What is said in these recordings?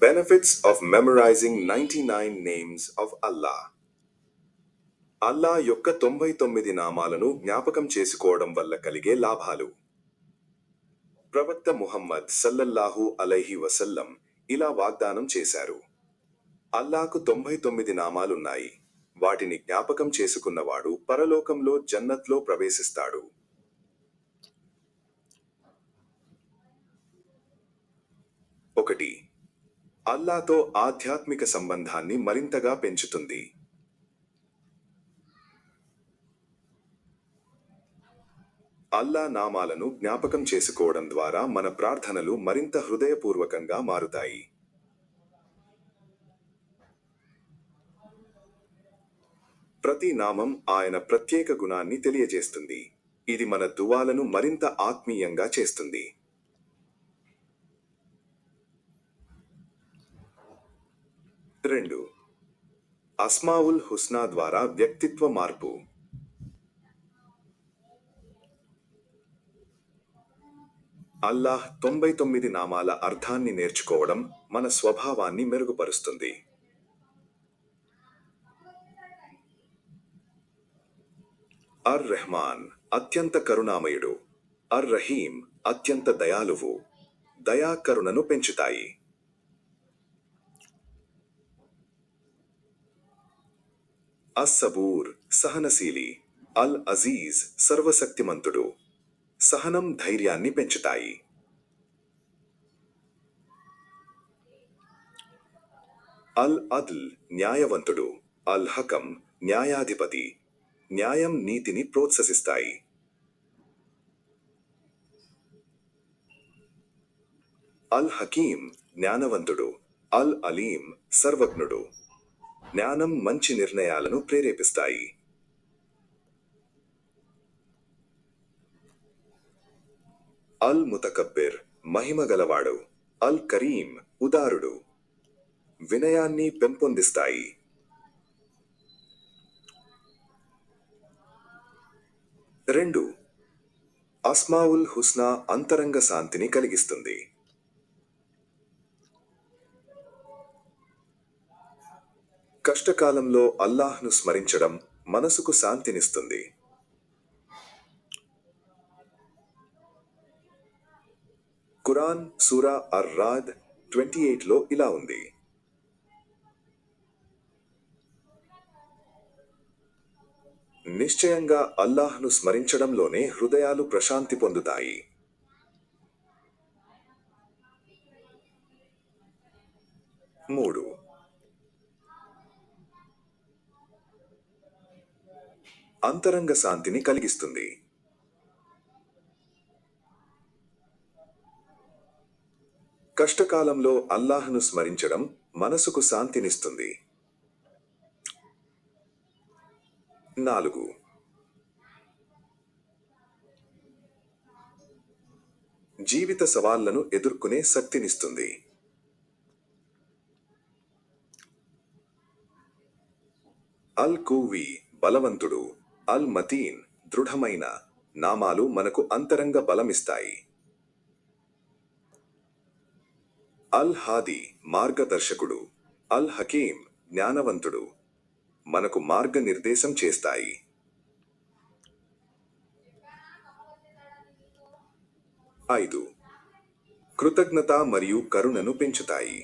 Benefits of memorizing 99 names of Allah. అల్లా యొక్క 99 నామాలను జ్ఞాపకం చేసుకోవడం వల్ల కలిగే లాభాలు. ప్రవక్త ముహమ్మద్ సల్లల్లాహు అలైహి వసల్లం ఇలా వాగ్దానం చేశారు. అల్లాకు 99 నామాలున్నాయి. వాటిని జ్ఞాపకం చేసుకున్నవాడు పరలోకంలో జన్నత్లో ప్రవేశిస్తాడు. 1. అల్లాతో ఆధ్యాత్మిక సంబంధాన్ని మరింతగా పెంచుతుంది. అల్లా నామాలను జ్ఞాపకం చేసుకోవడం ద్వారా మన ప్రార్థనలు మరింత హృదయపూర్వకంగా మారుతాయి. ప్రతి నామం ఆయన ప్రత్యేక గుణాన్ని తెలియజేస్తుంది. ఇది మన దువాలను మరింత ఆత్మీయంగా చేస్తుంది. 2. అస్మావుల్ హుస్నా ద్వారా వ్యక్తిత్వ మార్పు. అల్లాహ్ 99 నామాల అర్థాన్ని నేర్చుకోవడం మన స్వభావాన్ని మెరుగుపరుస్తుంది. అర్ రెహమాన్ అత్యంత కరుణామయుడు. అర్ రహీం అత్యంత దయాలువు. దయా కరుణను పెంచుతాయి. అస్సబూర్ సహనశీలి. అల్ అజీజ్ సర్వశక్తిమంతుడు. సహనం ధైర్యాన్ని పెంచుతాయి. అల్ అద్ల్ న్యాయవంతుడు. అల్ హకం న్యాయాధిపతి. న్యాయం నీతిని ప్రోత్సహిస్తాయి. అల్ హకీం జ్ఞానవంతుడు. అల్ అలీం సర్వజ్ఞుడు. జ్ఞానం మంచి నిర్ణయాలను ప్రేరేపిస్తాయి. అల్ ముతకబ్బిర్ మహిమగలవాడు. అల్ కరీం ఉదారుడు. వినయాన్ని పెంపొందిస్తాయి. 2. అస్మావుల్ హుస్నా అంతరంగ శాంతిని కలిగిస్తుంది. కష్టకాలంలో అల్లాహ్ను స్మరించడం మనసుకు శాంతినిస్తుంది. ఖురాన్ సూరా అర్-రాద్ 28లో ఇలా ఉంది. నిశ్చయంగా అల్లాహ్ను స్మరించడంలోనే హృదయాలు ప్రశాంతి పొందుతాయి. 3. అంతరంగ శాంతిని కలిగిస్తుంది. కష్టకాలంలో అల్లాహ్ను స్మరించడం మనసుకు శాంతినిస్తుంది. 4. జీవిత సవాళ్లను ఎదుర్కొనే శక్తినిస్తుంది. అల్ కూవి బలవంతుడు. అల్ మతీన్ దృఢమైన. నామాలు మనకు అంతరంగ బలమిస్తాయి. అల్ హాది మార్గదర్శకుడు. అల్ హకీం జ్ఞానవంతుడు. మనకు మార్గనిర్దేశం చేస్తాయి. 5. కృతజ్ఞత మరియు కరుణను పెంచుతాయి.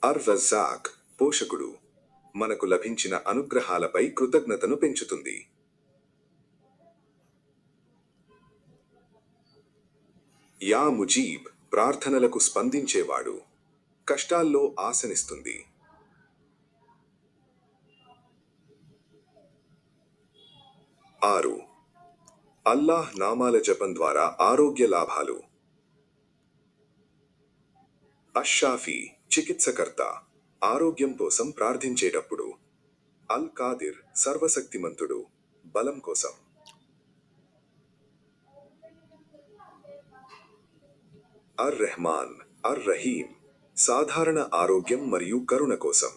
అర్ రజ్జాక్ పోషకుడు. మనకు లభించిన అనుగ్రహాలపై కృతజ్ఞతను పెంచుతుంది. యా ముజీబ్ ప్రార్థనలకు స్పందించేవాడు. కష్టాల్లో ఆశనిస్తుంది. 6. అల్లాహ్ నామాల జపం ద్వారా ఆరోగ్య లాభాలు. అష్-షాఫీ చికిత్సకర్త. ఆరోగ్యం కోసం ప్రార్థించేటప్పుడు. అల్ కాదిర్ సర్వశక్తిమంతుడు. బలం కోసం. అర్ రెహమాన్ అర్ రహీం సాధారణ ఆరోగ్యం మరియు కరుణ కోసం.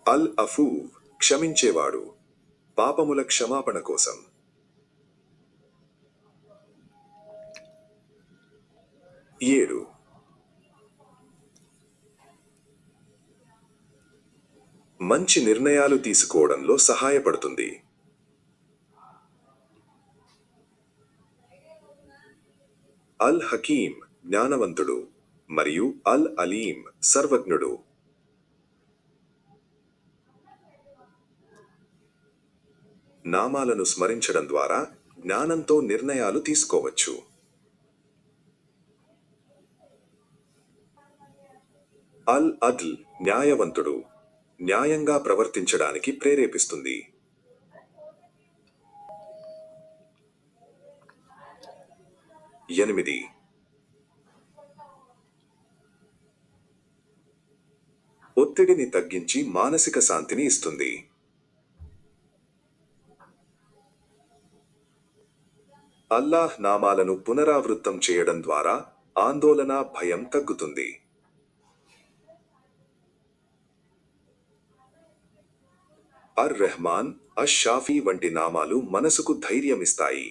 అల్ అఫూవ్ క్షమించేవాడు. పాపముల క్షమాపణ కోసం. 7. మంచి నిర్ణయాలు తీసుకోవడంలో సహాయపడుతుంది. అల్ హకీం జ్ఞానవంతుడు మరియు అల్ అలీం సర్వజ్ఞుడు. నామాలను స్మరించడం ద్వారా జ్ఞానంతో నిర్ణయాలు తీసుకోవచ్చు. అల్ అద్ల్ న్యాయవంతుడు, న్యాయంగా ప్రవర్తించడానికి ప్రేరేపిస్తుంది. 8. ఒత్తిడిని తగ్గించి మానసిక శాంతిని ఇస్తుంది. అల్లాహ్ నామాలను పునరావృతం చేయడం ద్వారా ఆందోళన, భయం తగ్గుతుంది. అర్ రెహమాన్, అష్ షాఫీ వంటి నామాలు మనసుకు ధైర్యమిస్తాయి.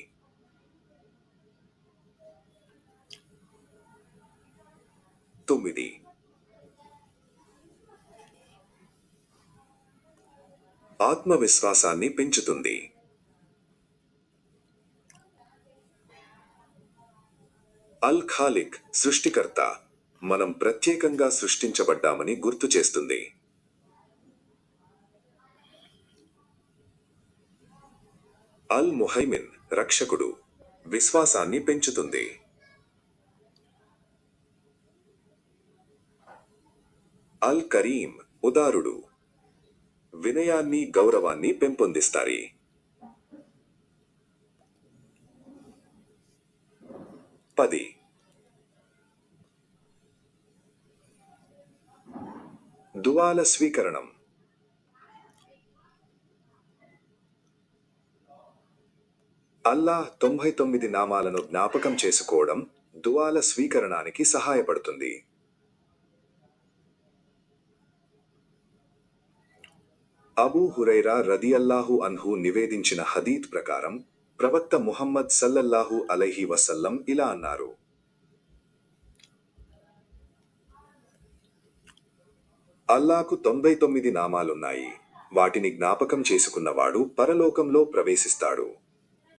9. ఆత్మవిశ్వాసాన్ని పెంచుతుంది. అల్ ఖాలిక్ సృష్టికర్త, మనం ప్రత్యేకంగా సృష్టించబడ్డామని గుర్తు చేస్తుంది. అల్ ముహైమిన్ రక్షకుడు, విశ్వాసాన్ని పెంచుతుంది. అల్ కరీం ఉదారుడు, వినయాన్ని, గౌరవాన్ని పెంపొందిస్తాయి. 10. దువాల స్వీకరణం. అల్లాహ్ 99 నామాలను జ్ఞాపకం చేసుకోవడం దువాల స్వీకరణానికి సహాయపడుతుంది. అబూ హురైరా రదియల్లాహు అన్హు నివేదించిన హదీత్ ప్రకారం ప్రవక్త ముహమ్మద్ సల్లల్లాహు అలైహి వసల్లం ఇలా అన్నారు: అల్లాకు 99 నామాలున్నాయి. వాటిని జ్ఞాపకం చేసుకున్నవాడు పరలోకంలో ప్రవేశిస్తాడు.